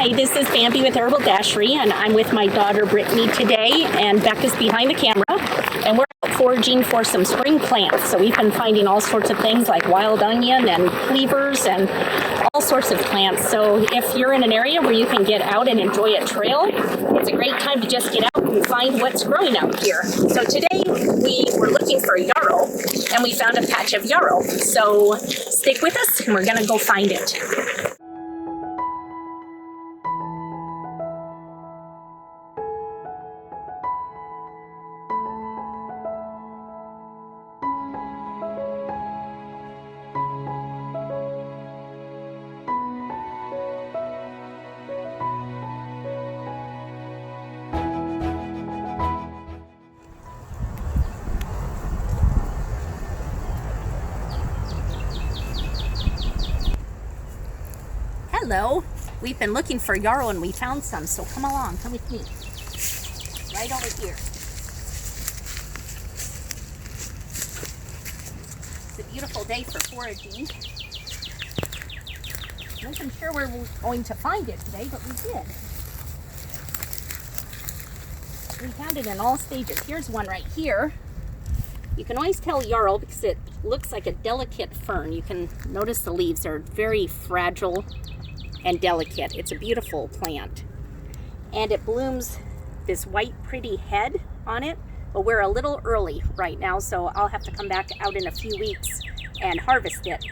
Hi, this is Bambi with Herbaldashery, and I'm with my daughter Brittany today, and Becca's behind the camera, and we're out foraging for some spring plants. So we've been finding all sorts of things like wild onion and cleavers and all sorts of plants. So if you're in an area where you can get out and enjoy a trail, it's a great time to just get out and find what's growing out here. So today we were looking for yarrow, and we found a patch of yarrow. So stick with us, and we're going to go find it. Hello, we've been looking for yarrow and we found some, so come along, come with me. Right over here. It's a beautiful day for foraging. I wasn't sure where we were going to find it today, but we did. We found it in all stages. Here's one right here. You can always tell yarrow because it looks like a delicate fern. You can notice the leaves are very fragile and delicate. It's a beautiful plant, and it blooms this white pretty head on it, but we're a little early right now, so I'll have to come back out in a few weeks and harvest it.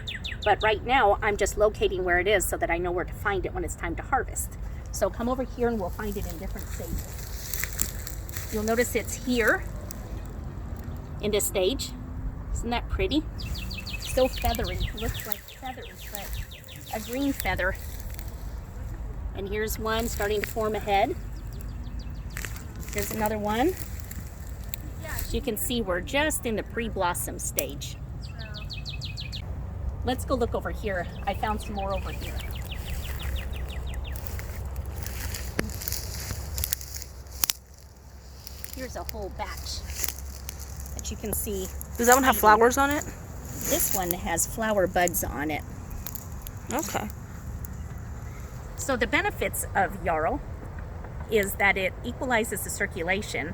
But right now I'm just locating where it is so that I know where to find it when it's time to harvest. So come over here and we'll find it in different stages. You'll notice it's here in this stage. Isn't that pretty? So feathery. Looks like feathers, but a green feather. And here's one starting to form a head. Here's another one. As you can see, we're just in the pre-blossom stage. Let's go look over here. I found some more over here. Here's a whole batch that you can see. Does that one have flowers on it? This one has flower buds on it. Okay. So the benefits of yarrow is that it equalizes the circulation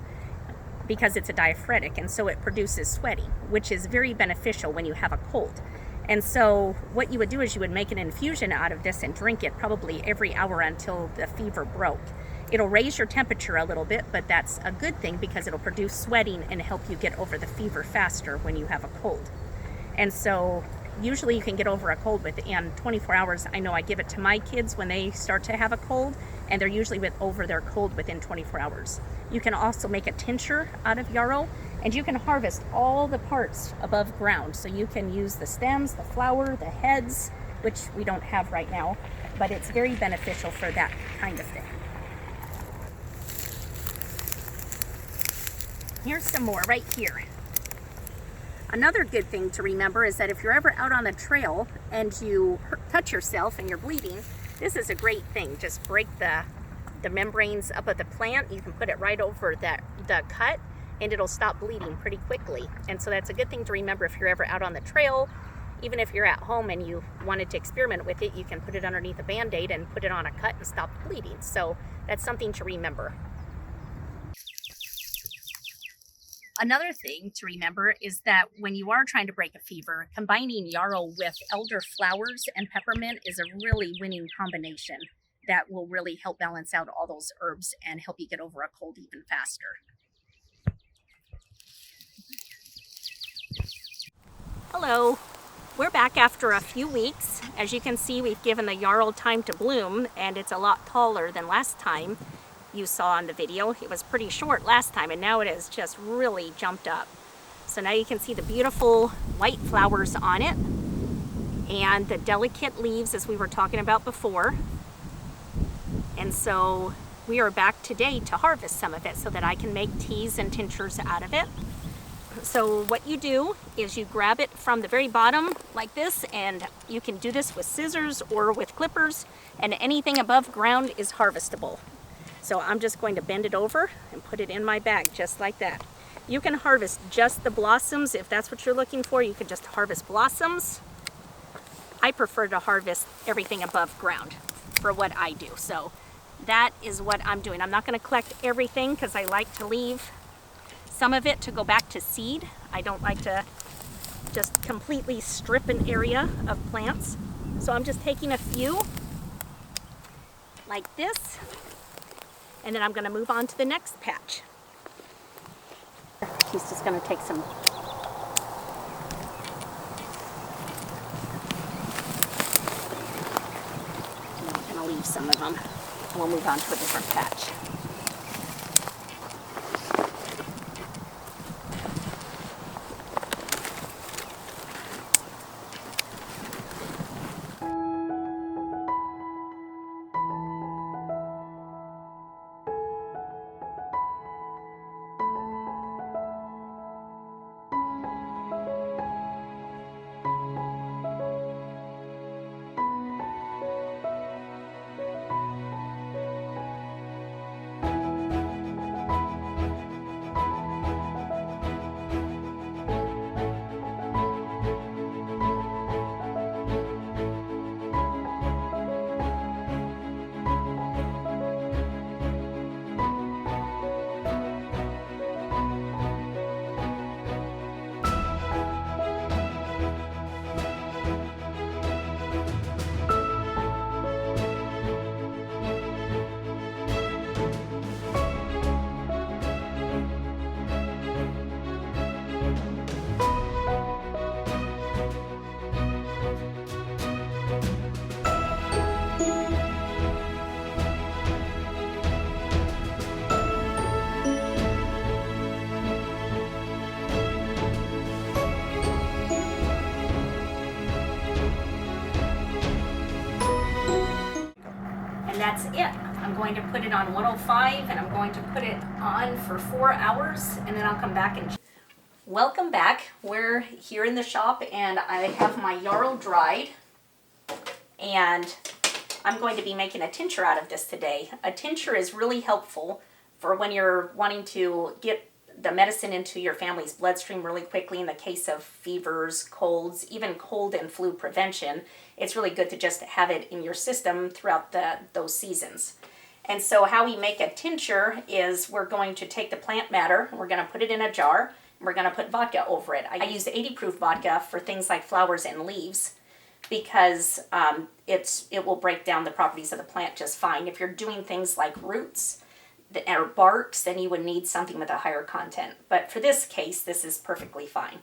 because it's a diaphoretic, and so it produces sweating, which is very beneficial when you have a cold. And so what you would do is you would make an infusion out of this and drink it probably every hour until the fever broke. It'll raise your temperature a little bit, but that's a good thing because it'll produce sweating and help you get over the fever faster when you have a cold. And so usually you can get over a cold within 24 hours. I know I give it to my kids when they start to have a cold, and they're usually over their cold within 24 hours. You can also make a tincture out of yarrow, and you can harvest all the parts above ground. So you can use the stems, the flower, the heads, which we don't have right now, but it's very beneficial for that kind of thing. Here's some more right here. Another good thing to remember is that if you're ever out on the trail and you touch yourself and you're bleeding, this is a great thing. Just break the membranes up of the plant. You can put it right over the cut and it'll stop bleeding pretty quickly. And so that's a good thing to remember if you're ever out on the trail. Even if you're at home and you wanted to experiment with it, you can put it underneath a Band-Aid and put it on a cut and stop the bleeding. So that's something to remember. Another thing to remember is that when you are trying to break a fever, combining yarrow with elder flowers and peppermint is a really winning combination that will really help balance out all those herbs and help you get over a cold even faster. Hello, we're back after a few weeks. As you can see, we've given the yarrow time to bloom, and it's a lot taller than last time you saw on the video. It was pretty short last time, and now it has just really jumped up. So now you can see the beautiful white flowers on it and the delicate leaves as we were talking about before. And so we are back today to harvest some of it so that I can make teas and tinctures out of it. So what you do is you grab it from the very bottom like this, and you can do this with scissors or with clippers, and anything above ground is harvestable. So I'm just going to bend it over and put it in my bag just like that. You can harvest just the blossoms if that's what you're looking for. You can just harvest blossoms. I prefer to harvest everything above ground for what I do. So that is what I'm doing. I'm not going to collect everything because I like to leave some of it to go back to seed. I don't like to just completely strip an area of plants. So I'm just taking a few like this, and then I'm going to move on to the next patch. He's just going to take some. I'm going to leave some of them. We'll move on to a different patch. And that's it. I'm going to put it on 105 and I'm going to put it on for 4 hours and then I'll come back and... Welcome back. We're here in the shop and I have my yarrow dried and I'm going to be making a tincture out of this today. A tincture is really helpful for when you're wanting to get the medicine into your family's bloodstream really quickly in the case of fevers, colds, even cold and flu prevention. It's really good to just have it in your system throughout those seasons. And so how we make a tincture is we're going to take the plant matter, we're going to put it in a jar, and we're going to put vodka over it. I use 80 proof vodka for things like flowers and leaves because it will break down the properties of the plant just fine. If you're doing things like roots or barks, then you would need something with a higher content. But for this case, this is perfectly fine.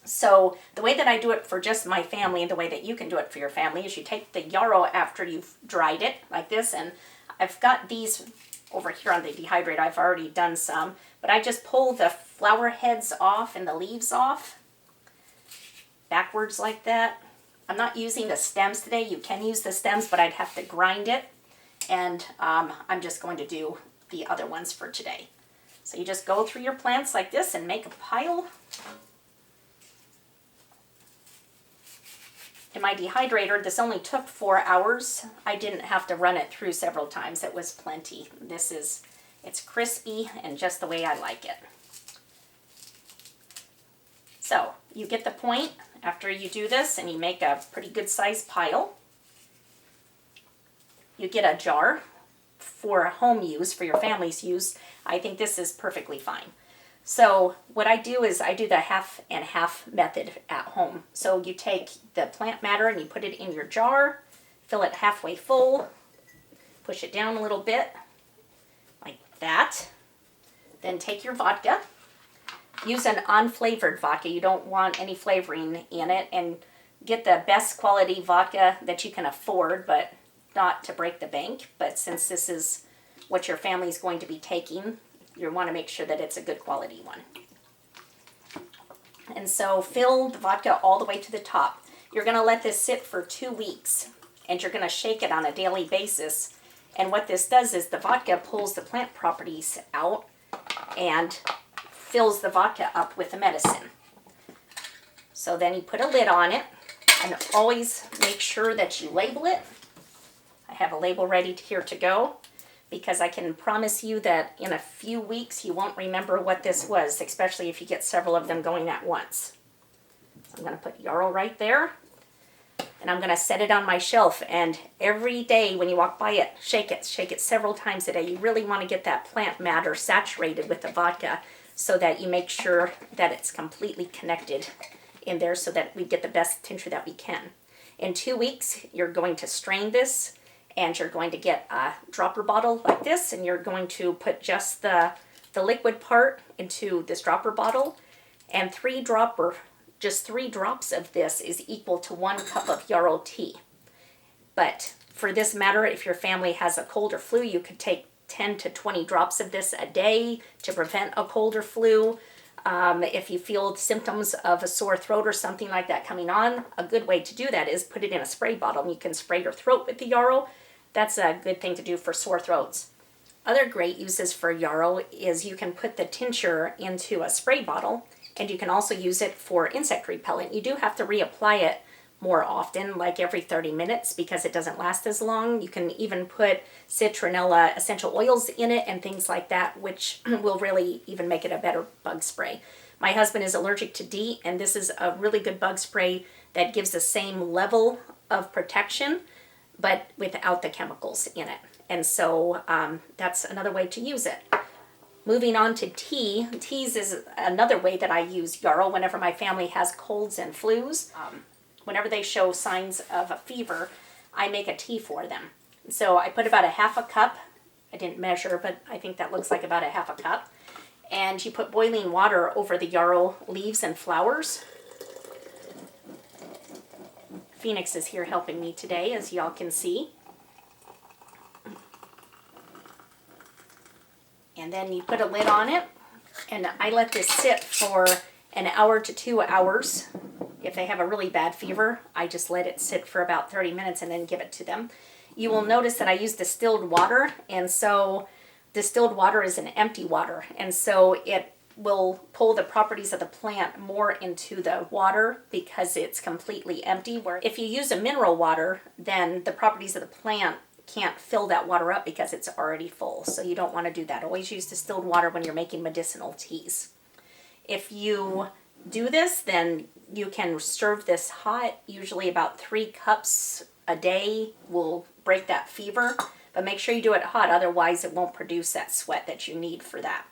So the way that I do it for just my family and the way that you can do it for your family is you take the yarrow after you've dried it like this, and I've got these over here on the dehydrator. I've already done some, but I just pull the flower heads off and the leaves off backwards like that. I'm not using the stems today. You can use the stems, but I'd have to grind it, and I'm just going to do the other ones for today. So you just go through your plants like this and make a pile. In my dehydrator, this only took 4 hours. I didn't have to run it through several times. It was plenty. It's crispy and just the way I like it. So you get the point after you do this and you make a pretty good sized pile. You get a jar for home use, for your family's use. I think this is perfectly fine. So what I do is I do the half and half method at home. So you take the plant matter and you put it in your jar, fill it halfway full, push it down a little bit like that. Then take your vodka. Use an unflavored vodka. You don't want any flavoring in it, and get the best quality vodka that you can afford, but not to break the bank. But since this is what your family is going to be taking, you want to make sure that it's a good quality one. And so fill the vodka all the way to the top. You're going to let this sit for 2 weeks, and you're going to shake it on a daily basis. And what this does is the vodka pulls the plant properties out and fills the vodka up with the medicine. So then you put a lid on it, and always make sure that you label it. I have a label ready here to go, because I can promise you that in a few weeks you won't remember what this was, especially if you get several of them going at once. So I'm going to put yarrow right there. And I'm going to set it on my shelf, and every day when you walk by it, shake it several times a day. You really want to get that plant matter saturated with the vodka so that you make sure that it's completely connected in there so that we get the best tincture that we can. In 2 weeks, you're going to strain this, and you're going to get a dropper bottle like this, and you're going to put just the liquid part into this dropper bottle, and just 3 drops of this is equal to 1 cup of Yarrow tea. But for this matter, if your family has a cold or flu, you could take 10 to 20 drops of this a day to prevent a cold or flu. If you feel symptoms of a sore throat or something like that coming on, a good way to do that is put it in a spray bottle, and you can spray your throat with the Yarrow. That's a good thing to do for sore throats. Other great uses for Yarrow is you can put the tincture into a spray bottle, and you can also use it for insect repellent. You do have to reapply it more often, like every 30 minutes, because it doesn't last as long. You can even put citronella essential oils in it and things like that, which will really even make it a better bug spray. My husband is allergic to DEET, and this is a really good bug spray that gives the same level of protection, but without the chemicals in it. And so that's another way to use it. Moving on to tea. Teas is another way that I use Yarrow whenever my family has colds and flus. Whenever they show signs of a fever, I make a tea for them. So I put about a half a cup. I didn't measure, but I think that looks like about a half a cup. And you put boiling water over the Yarrow leaves and flowers. Phoenix is here helping me today, as y'all can see. And then you put a lid on it, and I let this sit for an hour to 2 hours. If they have a really bad fever, I just let it sit for about 30 minutes and then give it to them. You will notice that I use distilled water, and so distilled water is an empty water, and so it will pull the properties of the plant more into the water because it's completely empty. Where if you use a mineral water, then the properties of the plant can't fill that water up because it's already full. So you don't want to do that. Always use distilled water when you're making medicinal teas. If you do this, then you can serve this hot. Usually about 3 cups a day will break that fever, but make sure you do it hot, otherwise it won't produce that sweat that you need for that.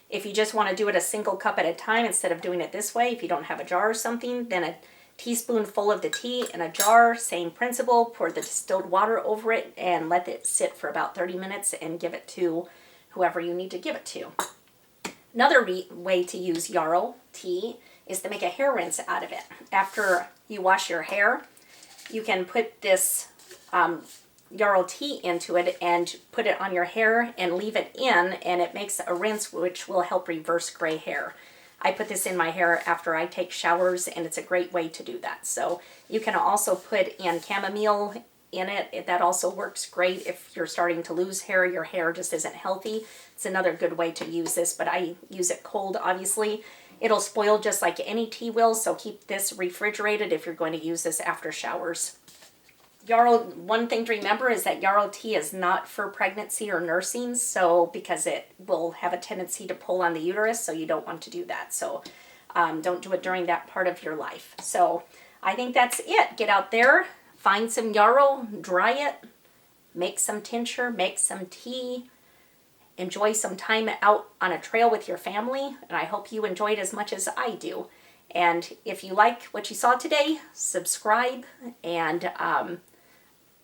If you just want to do it a single cup at a time instead of doing it this way, if you don't have a jar or something, then a teaspoonful of the tea in a jar, same principle, pour the distilled water over it and let it sit for about 30 minutes and give it to whoever you need to give it to. Another way to use Yarrow tea is to make a hair rinse out of it. After you wash your hair, you can put this Yarrow tea into it and put it on your hair and leave it in, and it makes a rinse which will help reverse gray hair. I put this in my hair after I take showers, and it's a great way to do that. So you can also put in chamomile in it. That also works great if you're starting to lose hair, your hair just isn't healthy. It's another good way to use this, but I use it cold, obviously. It'll spoil just like any tea will, so keep this refrigerated if you're going to use this after showers. Yarrow, one thing to remember is that Yarrow tea is not for pregnancy or nursing, so because it will have a tendency to pull on the uterus, so you don't want to do that. So don't do it during that part of your life. So I think that's it. Get out there, find some Yarrow, dry it, make some tincture, make some tea, enjoy some time out on a trail with your family, and I hope you enjoyed as much as I do. And if you like what you saw today, subscribe, and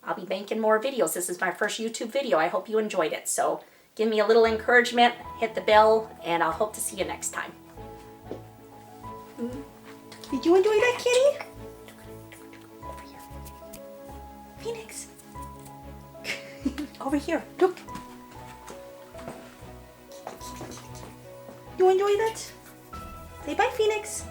I'll be making more videos. This is my first YouTube video. I hope you enjoyed it. So give me a little encouragement, hit the bell, and I'll hope to see you next time. Did you enjoy that, kitty? Over here. Phoenix. Over here. Look. You enjoy that? Say bye, Phoenix.